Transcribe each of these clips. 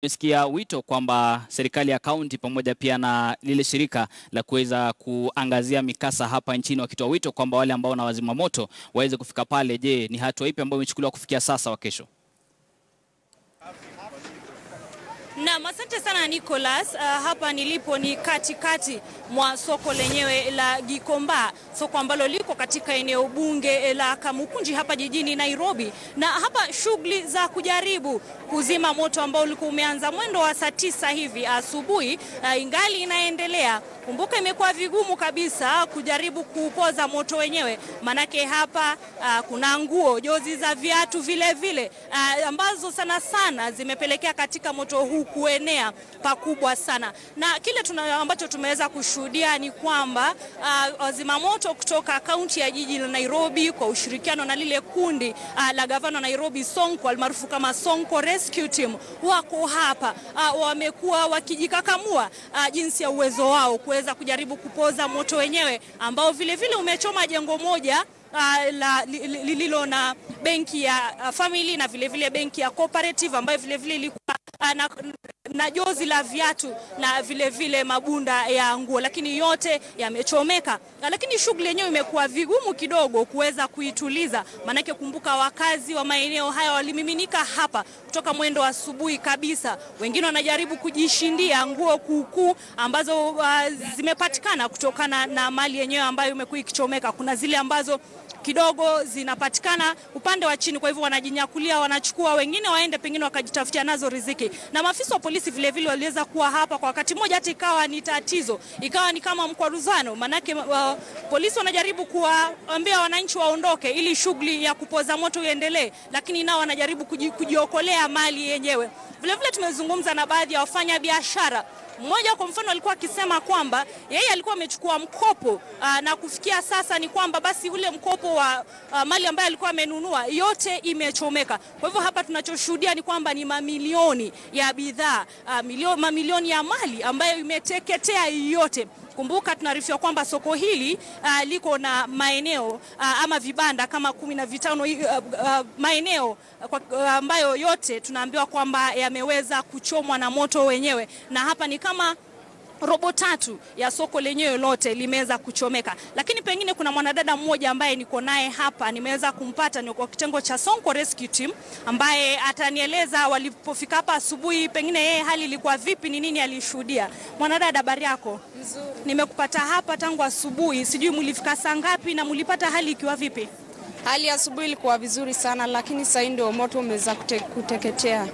Nimesikia wito kwamba serikali ya kaunti pamoja pia na lile shirika la kuweza kuangazia mikasa hapa nchini wakitoa wito kwamba wale ambao na wazima moto waweze kufika pale. Je, ni hatua ipi ambayo imechukuliwa kufikia sasa wa kesho? Na asante sana Nicholas. Hapa nilipo ni katikati mwa soko lenyewe la Gikomba, soko ambalo liko katika eneo bunge la Kamukunji hapa jijini Nairobi. Na hapa shughuli za kujaribu kuzima moto ambao ulikuwa umeanza mwendo wa saa 9 hivi asubuhi ingali inaendelea. Kumbuka imekuwa vigumu kabisa kujaribu kupoza moto wenyewe, manake hapa kuna nguo, jozi za viatu vile vile ambazo sana sana zimepelekea katika moto huu kuenea pakubwa sana. Na kile ambacho tumeweza kushuhudia ni kwamba wazima moto kutoka kaunti ya jiji la Nairobi kwa ushirikiano na lile kundi la gavana Nairobi Sonko almaarufu kama Sonko Rescue Team wako hapa. Wamekuwa wakijikakamua jinsi ya uwezo wao kuweza kujaribu kupoza moto wenyewe ambao vile vile umechoma jengo moja lililo na benki ya family na vile vile benki ya cooperative ambayo vile vile ilikuwa na jozi la viatu na vile vile mabunda ya nguo, lakini yote yamechomeka. Lakini shughuli yenyewe imekuwa vigumu kidogo kuweza kuituliza, manake kumbuka wakazi wa maeneo haya walimiminika hapa kutoka mwendo wa asubuhi kabisa. Wengine wanajaribu kujishindia nguo kuukuu ambazo zimepatikana kutokana na mali yenyewe ambayo imekuwa ikichomeka. Kuna zile ambazo kidogo zinapatikana upande wa chini, kwa hivyo wanajinyakulia, wanachukua, wengine waende pengine wakajitafutia nazo riziki. Na maafisa wa polisi vile vile waliweza kuwa hapa kwa wakati mmoja, hata ikawa ni tatizo, ikawa ni kama mkwaruzano, manake polisi wanajaribu kuwaambia wananchi waondoke ili shughuli ya kupoza moto iendelee, lakini nao wanajaribu kujiokolea mali yenyewe. Vile vile tumezungumza na baadhi ya wafanya biashara. Mmoja kwa mfano alikuwa akisema kwamba yeye alikuwa amechukua mkopo na kufikia sasa ni kwamba basi ule mkopo wa mali ambayo alikuwa amenunua yote imechomeka. Kwa hivyo hapa tunachoshuhudia ni kwamba ni mamilioni ya bidhaa, mamilioni ya mali ambayo imeteketea yote. Kumbuka tunaarifiwa kwamba soko hili liko na maeneo ama vibanda kama 15 maeneo ambayo yote tunaambiwa kwamba yameweza kuchomwa na moto wenyewe, na hapa ni kama robo tatu ya soko lenyewe lote limeweza kuchomeka. Lakini pengine kuna mwanadada mmoja ambaye niko naye hapa, nimeweza kumpata, ni kwa kitengo cha Sonko Rescue Team, ambaye atanieleza walipofika hapa asubuhi pengine yeye hali ilikuwa vipi, ni nini alishuhudia. Mwanadada, habari yako? Nzuri. Nimekupata hapa tangu asubuhi, sijui mlifika saa ngapi na mlipata hali ikiwa vipi? Hali ya asubuhi ilikuwa vizuri sana, lakini sasa ndio moto umeweza kuteketea.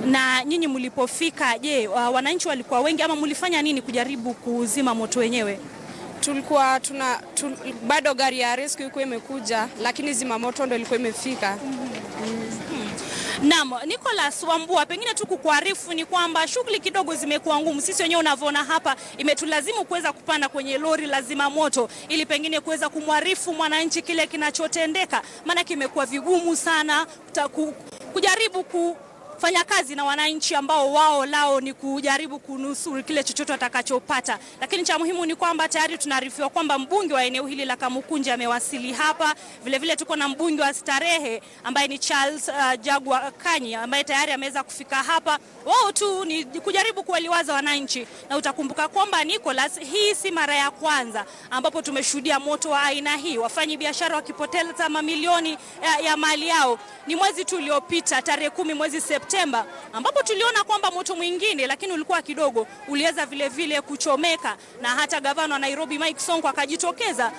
Na nyinyi mlipofika, je, wananchi walikuwa wengi ama mlifanya nini kujaribu kuzima moto wenyewe? Tulikuwa bado gari ya rescue ilikuwa imekuja, lakini zima moto ndio ilikuwa imefika. Naam, Nicholas Wambua, pengine tu kukuarifu ni kwamba shughuli kidogo zimekuwa ngumu. Sisi wenyewe unavyoona hapa imetulazimu kuweza kupanda kwenye lori la zima moto ili pengine kuweza kumwarifu mwananchi kile kinachotendeka, maana kimekuwa vigumu sana kujaribu kufanya kazi na wananchi ambao wao lao ni kujaribu kunusuru kile chochote atakachopata. Lakini cha muhimu ni kwamba tayari tunaarifiwa kwamba mbunge wa eneo hili la Kamukunji amewasili hapa. Vile vile tuko na mbunge wa Starehe ambaye ni Charles Jagwa Kanyi ambaye tayari ameweza kufika hapa. Wao tu ni kujaribu kuwaliwaza wananchi, na utakumbuka kwamba Nicholas, hii si mara ya kwanza ambapo tumeshuhudia moto wa aina hii, wafanyi biashara wakipoteza mamilioni ya mali yao. Ni mwezi tu uliopita tarehe 10 mwezi Septemba ambapo tuliona kwamba moto mwingine, lakini ulikuwa kidogo, uliweza vile vile kuchomeka, na hata gavana wa Nairobi Mike Sonko akajitokeza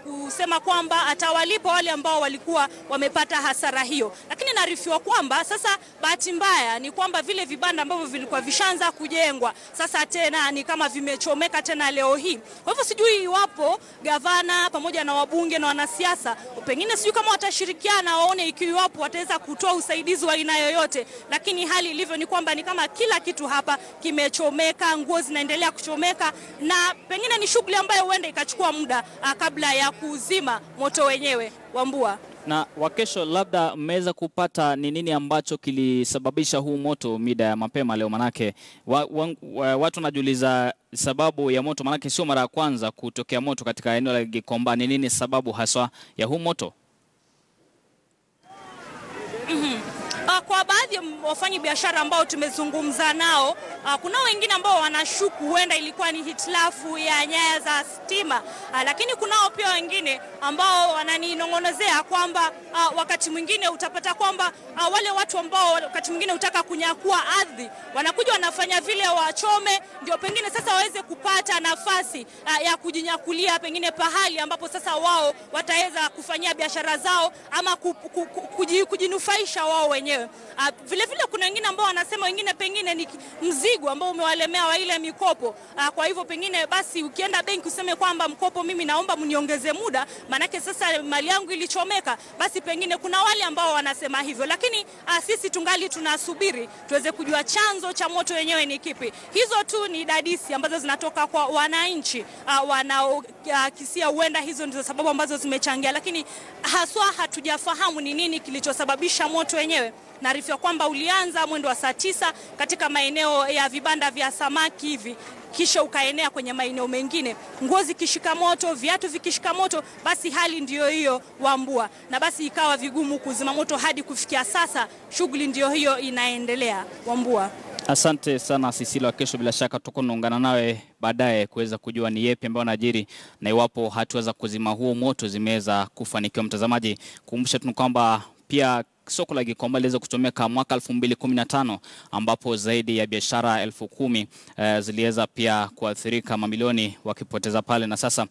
kusema kwamba atawalipa wale ambao walikuwa wamepata hasara hiyo. Lakini naarifiwa kwamba sasa bahati mbaya ni kwamba vile vibanda ambavyo vilikuwa vishaanza kujengwa sasa tena ni kama vimechomeka tena leo hii. Kwa hivyo sijui iwapo gavana pamoja na wabunge na wanasiasa pengine sijui kama watashirikiana waone ikiwapo wataweza kutoa usaidizi wa aina yoyote, lakini hali ilivyo ni kwamba ni kama kila kitu hapa kimechomeka, nguo zinaendelea kuchomeka, na pengine ni shughuli ambayo huenda ikachukua muda kabla ya kuzima moto wenyewe. Wambua. Na wakesho, labda mmeweza kupata ni nini ambacho kilisababisha huu moto mida ya mapema leo? Manake watu wanajiuliza sababu ya moto, manake sio mara ya kwanza kutokea moto katika eneo la Gikomba. Ni nini sababu haswa ya huu moto? kwa baadhi ya wafanyi biashara ambao tumezungumza nao, kuna wengine ambao wanashuku huenda ilikuwa ni hitilafu ya nyaya za stima, lakini kunao pia wengine ambao wananinong'onezea kwamba wakati mwingine utapata kwamba wale watu ambao wakati mwingine utaka kunyakua ardhi wanakuja wanafanya vile wachome, ndio pengine sasa waweze kupata nafasi ya kujinyakulia pengine pahali ambapo sasa wao wataweza kufanyia biashara zao ama kujinufaisha wao wenyewe. Vile vile kuna wengine ambao wanasema wengine pengine ni mzigo ambao umewalemea wa ile mikopo. Kwa hivyo pengine basi ukienda benki useme kwamba mkopo mimi naomba mniongeze muda, manake sasa mali yangu ilichomeka. Basi pengine kuna wale ambao wanasema hivyo, lakini sisi tungali tunasubiri tuweze kujua chanzo cha moto wenyewe ni kipi. Hizo tu ni dadisi ambazo zinatoka kwa wananchi wanaokisia huenda hizo ndizo sababu ambazo zimechangia, lakini haswa hatujafahamu ni nini kilichosababisha moto wenyewe. Naarifiwa kwamba ulianza mwendo wa saa 9 katika maeneo ya vibanda vya samaki hivi, kisha ukaenea kwenye maeneo mengine. Nguo zikishika moto, viatu vikishika moto, basi hali ndiyo hiyo Wambua, na basi ikawa vigumu kuzima moto hadi kufikia sasa. Shughuli ndiyo hiyo inaendelea Wambua. Asante sana Sisila. Kesho bila shaka tutakuungana nawe baadaye kuweza kujua ni yepi ambayo yanajiri na iwapo hatuweza kuzima huo moto zimeweza kufanikiwa. Mtazamaji, kumbusha tu kwamba pia soko la Gikomba liweza kuchomeka mwaka 2015 ambapo zaidi ya biashara 10,000 ziliweza pia kuathirika, mamilioni wakipoteza pale, na sasa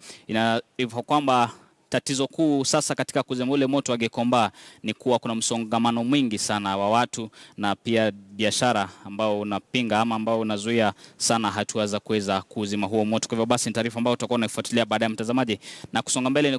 hivyo kwamba tatizo kuu sasa katika kuzima ule moto wa Gikomba ni kuwa kuna msongamano mwingi sana wa watu na pia biashara ambao unapinga ama ambao unazuia sana hatua za kuweza kuzima huo moto. Kwa hivyo basi ni taarifa ambayo tutakuwa tunaifuatilia baadaye mtazamaji, na kusonga mbele ni